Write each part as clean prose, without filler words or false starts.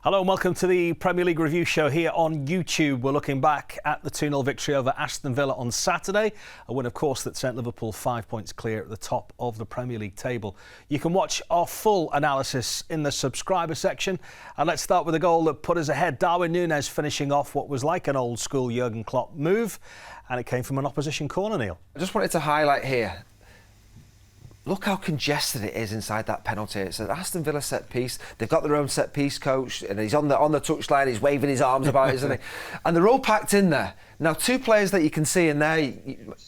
Hello and welcome to the Premier League Review Show here on YouTube. We're looking back at the 2-0 victory over Aston Villa on Saturday. A win, of course, that sent Liverpool 5 points clear at the top of the Premier League table. You can watch our full analysis in the subscriber section. And let's start with a goal that put us ahead. Darwin Nunez finishing off what was like an old school Jurgen Klopp move. And it came from an opposition corner, Neil. I just wanted to highlight here. Look how congested it is inside that penalty. It's an Aston Villa set piece. They've got their own set piece coach, and he's on the touchline. He's waving his arms about, isn't he? And they're all packed in there. Now, two players that you can see in there,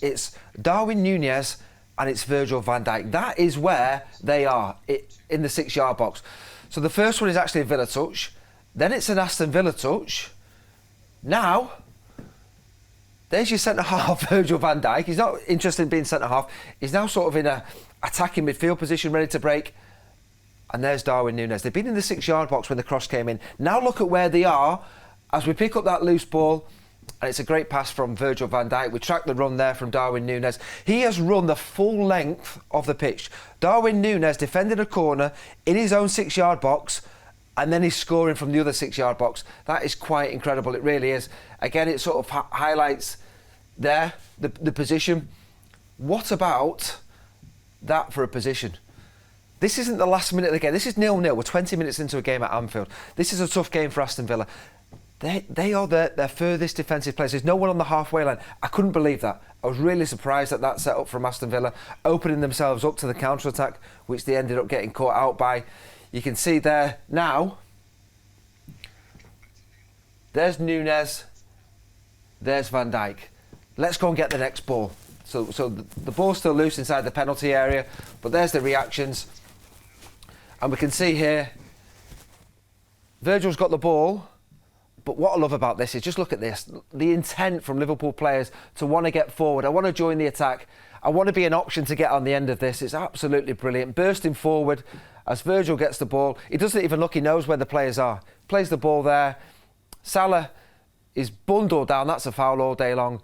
it's Darwin Nunez and it's Virgil van Dijk. That is where they are in the 6-yard box. So the first one is actually a Villa touch. Then it's an Aston Villa touch. Now, there's your centre-half, Virgil van Dijk. He's not interested in being centre-half. He's now sort of in a attacking midfield position, ready to break. And there's Darwin Nunez. They've been in the 6-yard box when the cross came in. Now look at where they are as we pick up that loose ball. And it's a great pass from Virgil van Dijk. We track the run there from Darwin Nunez. He has run the full length of the pitch. Darwin Nunez defending a corner in his own 6-yard box, and then he's scoring from the other 6-yard box. That is quite incredible. It really is. Again, it sort of highlights there the position. What about that for a position? This isn't the last minute of the game. This is 0-0. We're 20 minutes into a game at Anfield. This is a tough game for Aston Villa. They are their furthest defensive players. There's no one on the halfway line. I couldn't believe that. I was really surprised at that set up from Aston Villa, opening themselves up to the counter-attack, which they ended up getting caught out by. You can see there now, there's Nunez, there's Van Dijk. Let's go and get the next ball. So the ball's still loose inside the penalty area, but there's the reactions. And we can see here, Virgil's got the ball, but what I love about this is just look at this. The intent from Liverpool players to want to get forward. I want to join the attack. I want to be an option to get on the end of this. It's absolutely brilliant. Bursting forward as Virgil gets the ball. He doesn't even look, he knows where the players are. Plays the ball there. Salah is bundled down. That's a foul all day long.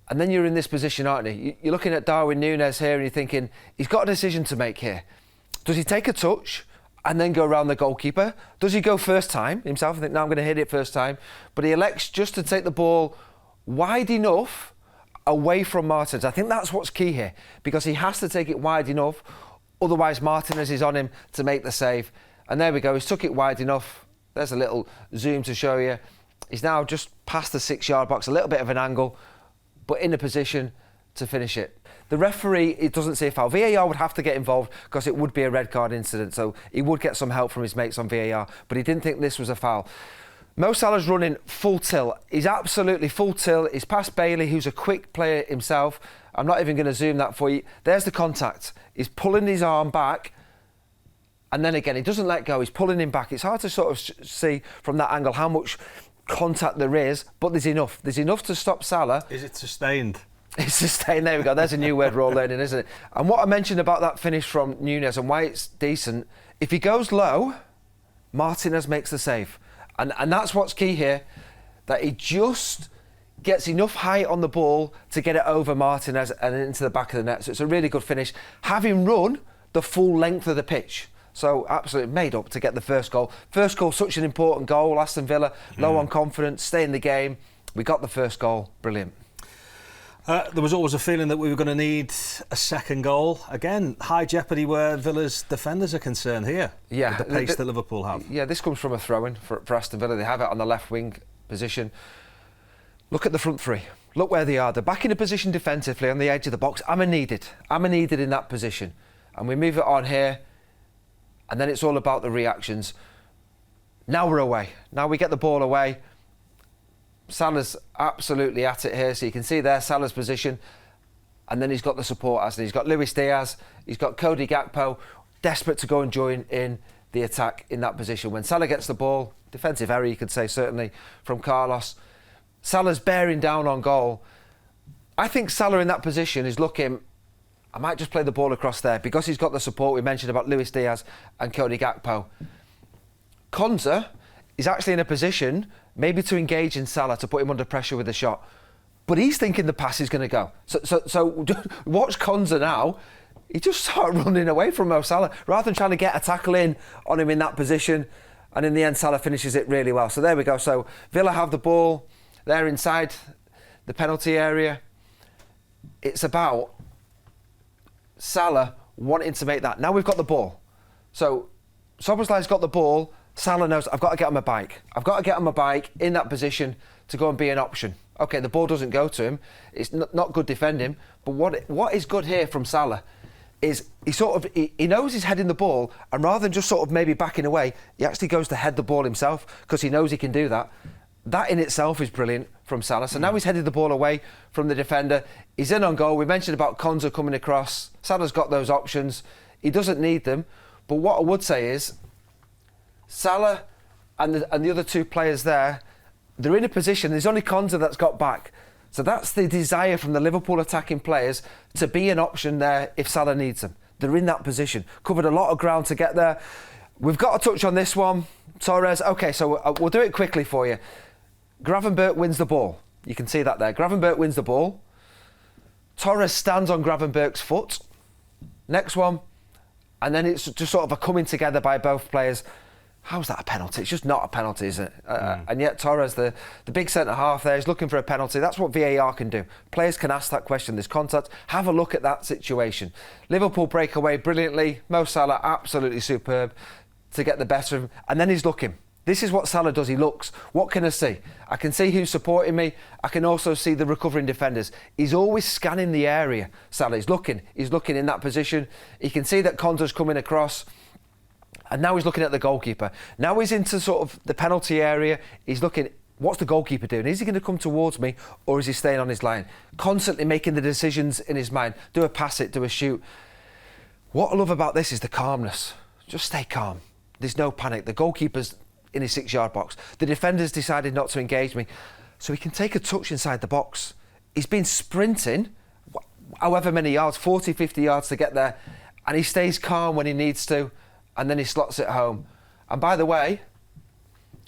And then you're in this position, aren't you? You're looking at Darwin Nunez here and you're thinking, he's got a decision to make here. Does he take a touch and then go around the goalkeeper? Does he go first time himself and think, no, I'm going to hit it first time? But he elects just to take the ball wide enough away from Martinez. I think that's what's key here, because he has to take it wide enough, otherwise Martinez is on him to make the save. And there we go, he's took it wide enough. There's a little zoom to show you. He's now just past the 6-yard box, a little bit of an angle, but in a position to finish it. The referee, it doesn't say foul. VAR would have to get involved because it would be a red card incident, so he would get some help from his mates on VAR, but he didn't think this was a foul. Mo Salah's running full tilt. He's absolutely full tilt. He's past Bailey, who's a quick player himself. I'm not even going to zoom that for you. There's the contact. He's pulling his arm back, and then again, he doesn't let go. He's pulling him back. It's hard to sort of see from that angle how much contact there is, but there's enough. There's enough to stop Salah. Is it sustained? It's sustained. There we go. There's a new word we're all learning, isn't it? And what I mentioned about that finish from Nunez and why it's decent, if he goes low, Martinez makes the save. And that's what's key here, that he just gets enough height on the ball to get it over Martinez and into the back of the net. So it's a really good finish, having run the full length of the pitch. So absolutely made up to get the first goal. First goal, such an important goal. Aston Villa, low on confidence, stay in the game. We got the first goal. Brilliant. There was always a feeling that we were going to need a second goal. Again, high jeopardy where Villa's defenders are concerned here. Yeah, with the pace that Liverpool have. Yeah, this comes from a throw-in for Aston Villa. They have it on the left wing position. Look at the front three. Look where they are. They're back in a position defensively on the edge of the box. Am I needed in that position. And we move it on here. And then it's all about the reactions. Now we're away. Now we get the ball away. Salah's absolutely at it here. So you can see there Salah's position. And then he's got the support, hasn't he? He's got Luis Diaz. He's got Cody Gakpo. Desperate to go and join in the attack in that position. When Salah gets the ball, defensive error you could say certainly from Carlos. Salah's bearing down on goal. I think Salah in that position is looking, I might just play the ball across there because he's got the support we mentioned about Luis Diaz and Cody Gakpo. Konsa is actually in a position maybe to engage in Salah to put him under pressure with a shot. But he's thinking the pass is going to go. So watch Konsa now. He just started running away from Mo Salah rather than trying to get a tackle in on him in that position. And in the end, Salah finishes it really well. So there we go. So Villa have the ball. They're inside the penalty area. It's about Salah wanting to make that. Now we've got the ball. So Szoboszlai's got the ball. Salah knows, I've got to get on my bike. I've got to get on my bike in that position to go and be an option. OK, the ball doesn't go to him. It's not good defending. But what is good here from Salah is he knows he's heading the ball, and rather than just sort of maybe backing away, he actually goes to head the ball himself because he knows he can do that. That in itself is brilliant from Salah. So now he's headed the ball away from the defender. He's in on goal. We mentioned about Konsa coming across. Salah's got those options. He doesn't need them. But what I would say is Salah and the other two players there, they're in a position. There's only Konsa that's got back. So that's the desire from the Liverpool attacking players to be an option there if Salah needs them. They're in that position. Covered a lot of ground to get there. We've got to touch on this one. Torres, OK, so we'll do it quickly for you. Gravenberch wins the ball. You can see that there. Gravenberch wins the ball. Torres stands on Gravenberch's foot. Next one. And then it's just sort of a coming together by both players. How's that a penalty? It's just not a penalty, is it? And yet Torres, the big centre-half there, is looking for a penalty. That's what VAR can do. Players can ask that question. There's contact. Have a look at that situation. Liverpool break away brilliantly. Mo Salah, absolutely superb to get the better of him. And then he's looking. This is what Salah does. He looks. What can I see? I can see who's supporting me. I can also see the recovering defenders. He's always scanning the area, Salah. He's looking. He's looking in that position. He can see that Konsa's coming across. And now he's looking at the goalkeeper. Now he's into sort of the penalty area. He's looking, what's the goalkeeper doing? Is he going to come towards me or is he staying on his line? Constantly making the decisions in his mind. Do a pass it, do a shoot. What I love about this is the calmness. Just stay calm. There's no panic. The goalkeeper's in his 6-yard box. The defender's decided not to engage me. So he can take a touch inside the box. He's been sprinting however many yards, 40, 50 yards to get there. And he stays calm when he needs to. And then he slots it home. And by the way,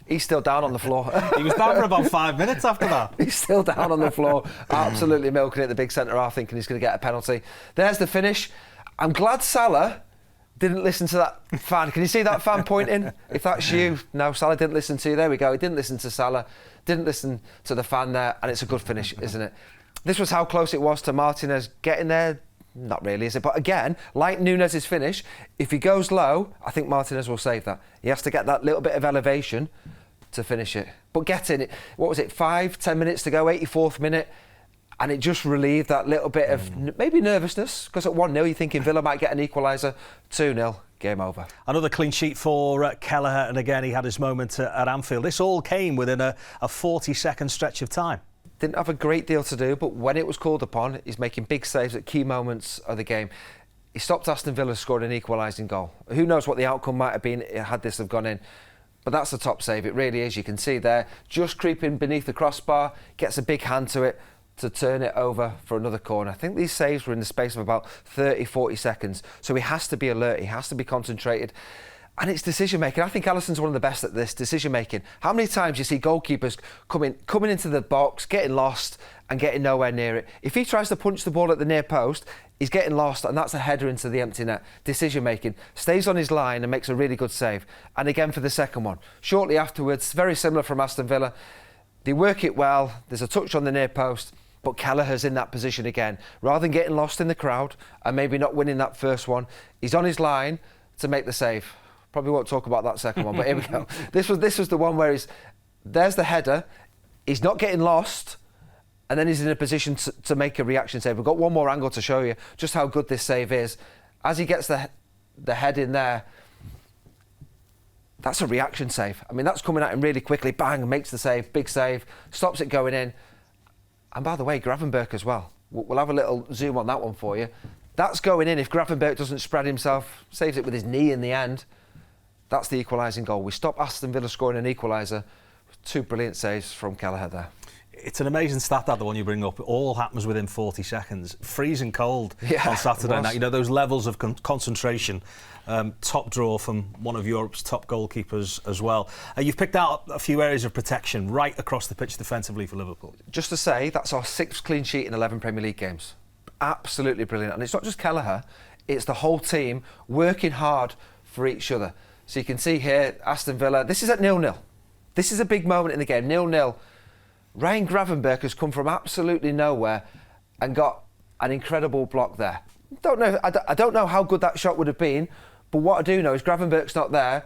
he's still down on the floor. He was down for about 5 minutes after that. He's still down on the floor, absolutely milking it, the big centre-half, thinking he's going to get a penalty. There's the finish. I'm glad Salah didn't listen to that fan. Can you see that fan pointing? If that's you, no, Salah didn't listen to you. There we go. He didn't listen to Salah, didn't listen to the fan there, and it's a good finish, isn't it? This was how close it was to Martinez getting there. Not really, is it? But again, like Nunez's finish, if he goes low, I think Martinez will save that. He has to get that little bit of elevation to finish it. But getting it, what was it, 5-10 minutes to go, 84th minute, and it just relieved that little bit of maybe nervousness, because at 1-0 you're thinking Villa might get an equaliser, 2-0, game over. Another clean sheet for Kelleher, and again he had his moment at Anfield. This all came within a 40-second stretch of time. Didn't have a great deal to do, but when it was called upon, he's making big saves at key moments of the game. He stopped Aston Villa scoring an equalising goal. Who knows what the outcome might have been had this have gone in. But that's the top save, it really is. You can see there, just creeping beneath the crossbar, gets a big hand to it to turn it over for another corner. I think these saves were in the space of about 30, 40 seconds. So he has to be alert, he has to be concentrated. And it's decision-making. I think Alisson's one of the best at this, decision-making. How many times you see goalkeepers coming into the box, getting lost and getting nowhere near it? If he tries to punch the ball at the near post, he's getting lost, and that's a header into the empty net. Decision-making. Stays on his line and makes a really good save. And again for the second one. Shortly afterwards, very similar from Aston Villa. They work it well. There's a touch on the near post, but Kelleher's in that position again. Rather than getting lost in the crowd and maybe not winning that first one, he's on his line to make the save. Probably won't talk about that second one, but here we go. This was the one where there's the header, he's not getting lost, and then he's in a position to make a reaction save. We've got one more angle to show you just how good this save is. As he gets the head in there, that's a reaction save. I mean, that's coming at him really quickly, bang, makes the save, big save, stops it going in. And by the way, Gravenberch as well. We'll have a little zoom on that one for you. That's going in if Gravenberch doesn't spread himself, saves it with his knee in the end. That's the equalising goal. We stop Aston Villa scoring an equaliser. 2 brilliant saves from Kelleher there. It's an amazing stat, that the one you bring up. It all happens within 40 seconds. Freezing cold on Saturday night. You know, those levels of concentration. Top draw from one of Europe's top goalkeepers as well. You've picked out a few areas of protection right across the pitch defensively for Liverpool. Just to say, that's our 6th clean sheet in 11 Premier League games. Absolutely brilliant. And it's not just Kelleher, it's the whole team working hard for each other. So you can see here, Aston Villa, this is at 0-0. This is a big moment in the game, 0-0. Ryan Gravenberch has come from absolutely nowhere and got an incredible block there. I don't know how good that shot would have been, but what I do know is Gravenberch's not there.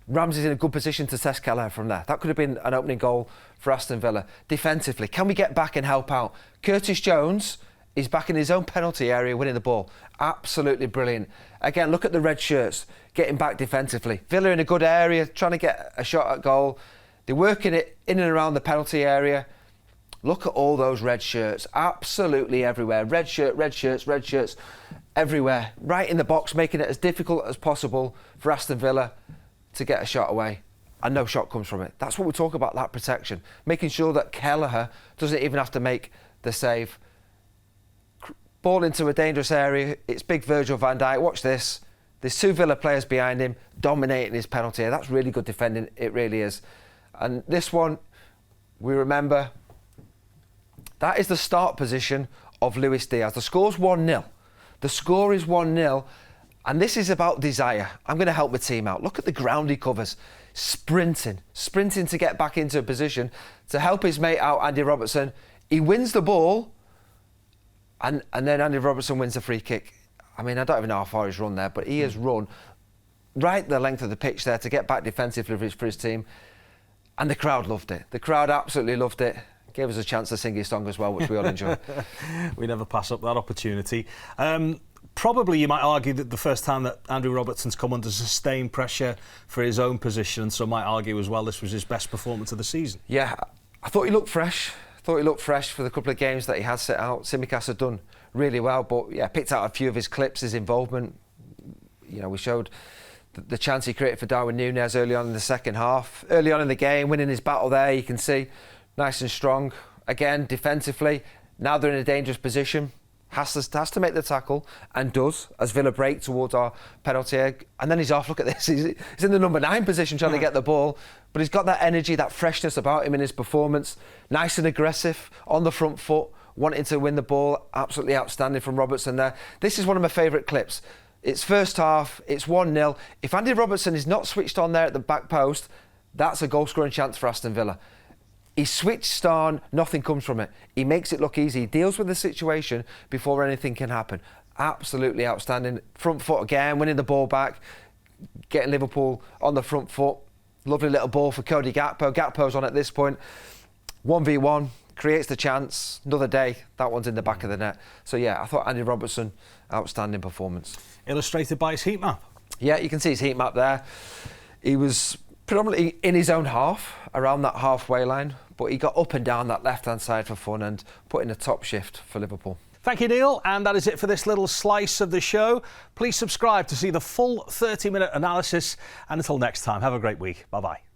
Ramsey's in a good position to test Keller from there. That could have been an opening goal for Aston Villa. Defensively, can we get back and help out? Curtis Jones is back in his own penalty area winning the ball. Absolutely brilliant. Again, look at the red shirts getting back defensively. Villa in a good area, trying to get a shot at goal. They're working it in and around the penalty area. Look at all those red shirts, absolutely everywhere. Red shirts, everywhere. Right in the box, making it as difficult as possible for Aston Villa to get a shot away. And no shot comes from it. That's what we talk about, that protection. Making sure that Kelleher doesn't even have to make the save. Ball into a dangerous area. It's big Virgil van Dijk. Watch this. There's 2 Villa players behind him, dominating his penalty area. That's really good defending. It really is. And this one, we remember, that is the start position of Luis Diaz. The score's 1-0. The score is 1-0. And this is about desire. I'm going to help the team out. Look at the ground he covers. Sprinting to get back into a position to help his mate out, Andy Robertson. He wins the ball, and then Andy Robertson wins the free kick. I mean, I don't even know how far he's run there, but he has run right the length of the pitch there to get back defensively for his team. And the crowd loved it. The crowd absolutely loved it. Gave us a chance to sing his song as well, which we all enjoyed. We never pass up that opportunity. Probably you might argue that the first time that Andrew Robertson's come under sustained pressure for his own position, and some might argue as well this was his best performance of the season. Yeah, I thought he looked fresh. For the couple of games that he had set out. Tsimikas had done really well, but yeah, picked out a few of his clips, his involvement. You know, we showed the chance he created for Darwin Nunez early on in the second half. Early on in the game, winning his battle there, you can see, nice and strong. Again, defensively, now they're in a dangerous position. Has to make the tackle, and does, as Villa break towards our penalty area. And then he's off. Look at this. He's in the number 9 position trying to get the ball. But he's got that energy, that freshness about him in his performance. Nice and aggressive, on the front foot, wanting to win the ball. Absolutely outstanding from Robertson there. This is one of my favourite clips. It's first half, it's 1-0. If Andy Robertson is not switched on there at the back post, that's a goal-scoring chance for Aston Villa. He's switched on, nothing comes from it. He makes it look easy. He deals with the situation before anything can happen. Absolutely outstanding. Front foot again, winning the ball back, getting Liverpool on the front foot. Lovely little ball for Cody Gakpo. Gakpo's on at this point. 1v1, creates the chance. Another day, that one's in the back of the net. So yeah, I thought Andy Robertson, outstanding performance. Illustrated by his heat map. Yeah, you can see his heat map there. He was predominantly in his own half, around that halfway line, but he got up and down that left-hand side for fun and put in a top shift for Liverpool. Thank you, Neil. And that is it for this little slice of the show. Please subscribe to see the full 30-minute analysis. And until next time, have a great week. Bye-bye.